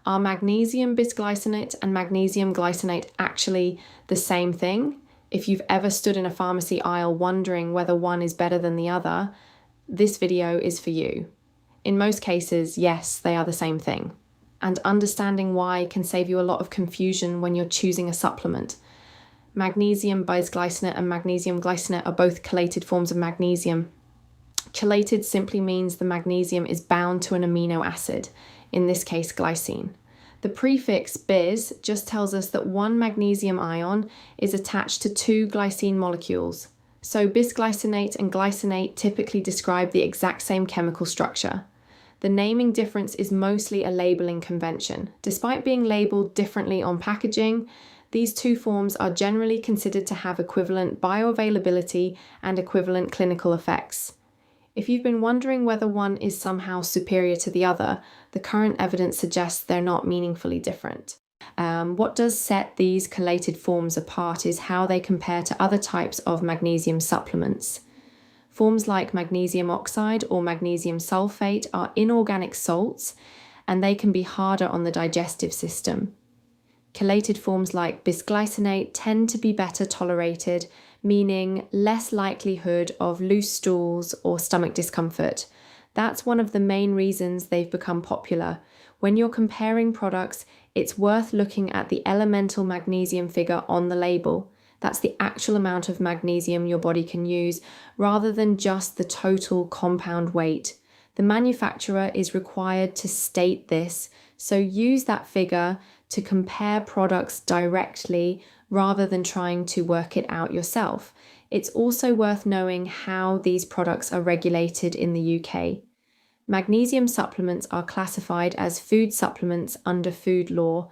Are magnesium bisglycinate and magnesium glycinate actually the same thing? If you've ever stood in a pharmacy aisle wondering whether one is better than the other, this video is for you. In most cases, yes, they are the same thing. And understanding why can save you a lot of confusion when you're choosing a supplement. Magnesium bisglycinate and magnesium glycinate are both chelated forms of magnesium. Chelated simply means the magnesium is bound to an amino acid, in this case glycine. The prefix bis just tells us that one magnesium ion is attached to two glycine molecules. So bisglycinate and glycinate typically describe the exact same chemical structure. The naming difference is mostly a labeling convention. Despite being labeled differently on packaging, these two forms are generally considered to have equivalent bioavailability and equivalent clinical effects. If you've been wondering whether one is somehow superior to the other, the current evidence suggests they're not meaningfully different. What does set these chelated forms apart is how they compare to other types of magnesium supplements. Forms like magnesium oxide or magnesium sulfate are inorganic salts, and they can be harder on the digestive system. Chelated forms like bisglycinate tend to be better tolerated, meaning less likelihood of loose stools or stomach discomfort. That's one of the main reasons they've become popular. When you're comparing products, it's worth looking at the elemental magnesium figure on the label. That's the actual amount of magnesium your body can use, rather than just the total compound weight. The manufacturer is required to state this, so use that figure to compare products directly rather than trying to work it out yourself. It's also worth knowing how these products are regulated in the UK. Magnesium supplements are classified as food supplements under food law,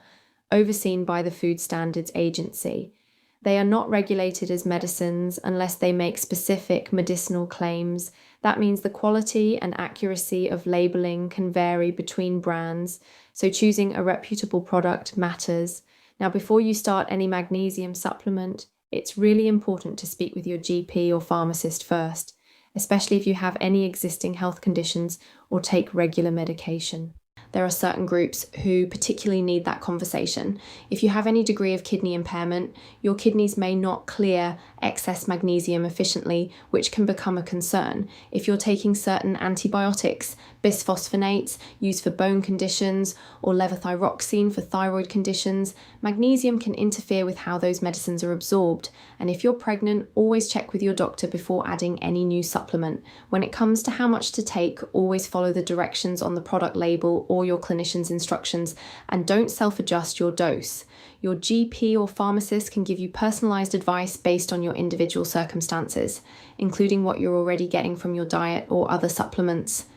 overseen by the Food Standards Agency. They are not regulated as medicines unless they make specific medicinal claims. That means the quality and accuracy of labeling can vary between brands, so choosing a reputable product matters. Now, before you start any magnesium supplement, it's really important to speak with your GP or pharmacist first, especially if you have any existing health conditions or take regular medication. There are certain groups who particularly need that conversation. If you have any degree of kidney impairment, your kidneys may not clear excess magnesium efficiently, which can become a concern. If you're taking certain antibiotics, bisphosphonates used for bone conditions, or levothyroxine for thyroid conditions, magnesium can interfere with how those medicines are absorbed. And if you're pregnant, always check with your doctor before adding any new supplement. When it comes to how much to take, always follow the directions on the product label or your clinician's instructions, and don't self-adjust your dose. Your GP or pharmacist can give you personalized advice based on your individual circumstances, including what you're already getting from your diet or other supplements.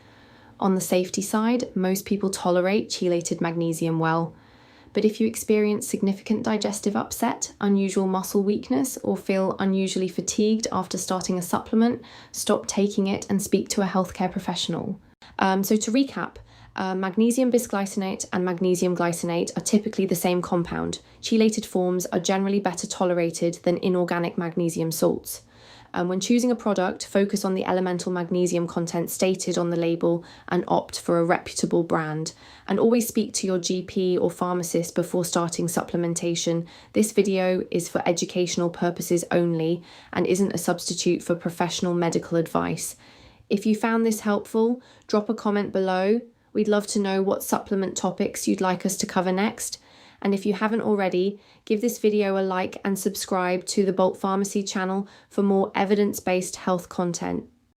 On the safety side, most people tolerate chelated magnesium well, but if you experience significant digestive upset, unusual muscle weakness, or feel unusually fatigued after starting a supplement, stop taking it and speak to a healthcare professional. So to recap, magnesium bisglycinate and magnesium glycinate are typically the same compound. Chelated forms are generally better tolerated than inorganic magnesium salts. When choosing a product, focus on the elemental magnesium content stated on the label and opt for a reputable brand. And always speak to your GP or pharmacist before starting supplementation. This video is for educational purposes only and isn't a substitute for professional medical advice. If you found this helpful, drop a comment below. We'd love to know what supplement topics you'd like us to cover next. And if you haven't already, give this video a like and subscribe to the Bolt Pharmacy channel for more evidence-based health content.